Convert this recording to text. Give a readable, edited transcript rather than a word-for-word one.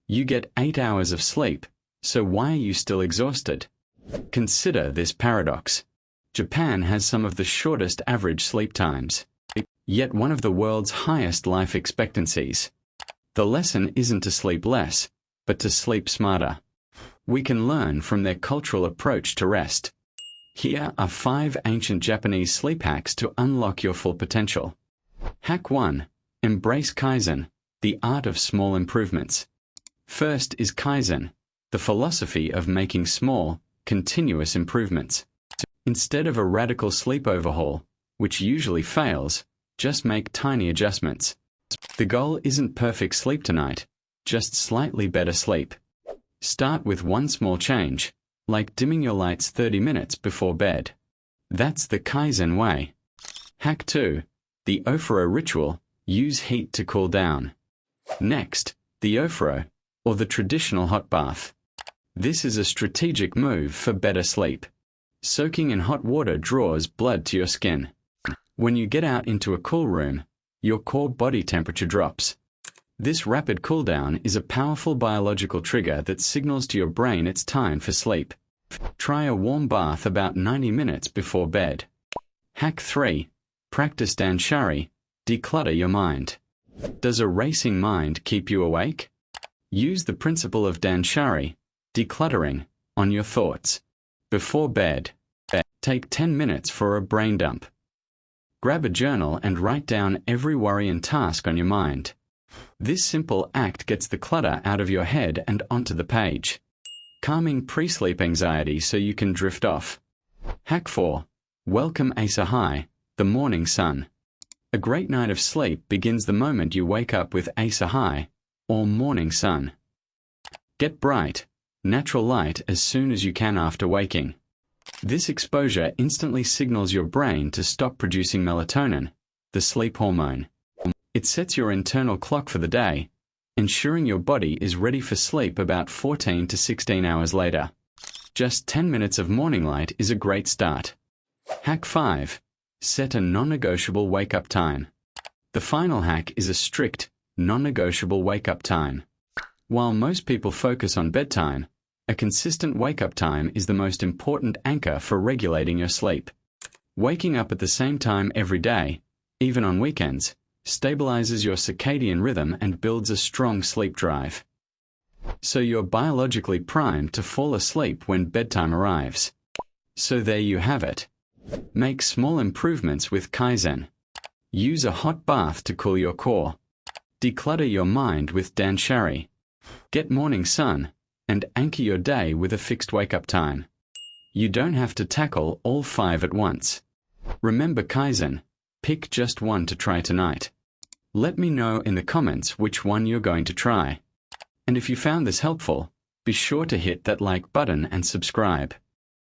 You get 8 hours of sleep, so why are you still exhausted? Consider this paradox. Japan has some of the shortest average sleep times, yet one of the world's highest life expectancies. The lesson isn't to sleep less, but to sleep smarter. We can learn from their cultural approach to rest. Here are 5 ancient Japanese sleep hacks to unlock your full potential. Hack 1. Embrace Kaizen, the art of small improvements. First is Kaizen, the philosophy of making small, continuous improvements. Instead of a radical sleep overhaul, which usually fails, just make tiny adjustments. The goal isn't perfect sleep tonight, just slightly better sleep. Start with one small change, like dimming your lights 30 minutes before bed. That's the Kaizen way. Hack 2. The Ofuro ritual, use heat to cool down. Next, the Ofuro, or the traditional hot bath. This is a strategic move for better sleep. Soaking in hot water draws blood to your skin. When you get out into a cool room, your core body temperature drops. This rapid cool-down is a powerful biological trigger that signals to your brain it's time for sleep. Try a warm bath about 90 minutes before bed. Hack 3. Practice Danshari, declutter your mind. Does a racing mind keep you awake? Use the principle of Danshari, decluttering, on your thoughts. Before bed, take 10 minutes for a brain dump. Grab a journal and write down every worry and task on your mind. This simple act gets the clutter out of your head and onto the page, calming pre-sleep anxiety so you can drift off. Hack 4. Welcome Asahi, the morning sun. A great night of sleep begins the moment you wake up with Asahi, or morning sun. Get bright, natural light as soon as you can after waking. This exposure instantly signals your brain to stop producing melatonin, the sleep hormone. It sets your internal clock for the day, ensuring your body is ready for sleep about 14 to 16 hours later. Just 10 minutes of morning light is a great start. Hack 5. Set a non-negotiable wake-up time. The final hack is a strict, non-negotiable wake-up time. While most people focus on bedtime, a consistent wake-up time is the most important anchor for regulating your sleep. Waking up at the same time every day, even on weekends, stabilizes your circadian rhythm and builds a strong sleep drive. So you're biologically primed to fall asleep when bedtime arrives. So there you have it. Make small improvements with Kaizen. Use a hot bath to cool your core. Declutter your mind with Danshari. Get morning sun, and anchor your day with a fixed wake-up time. You don't have to tackle all 5 at once. Remember Kaizen, pick just one to try tonight. Let me know in the comments which one you're going to try. And if you found this helpful, be sure to hit that like button and subscribe.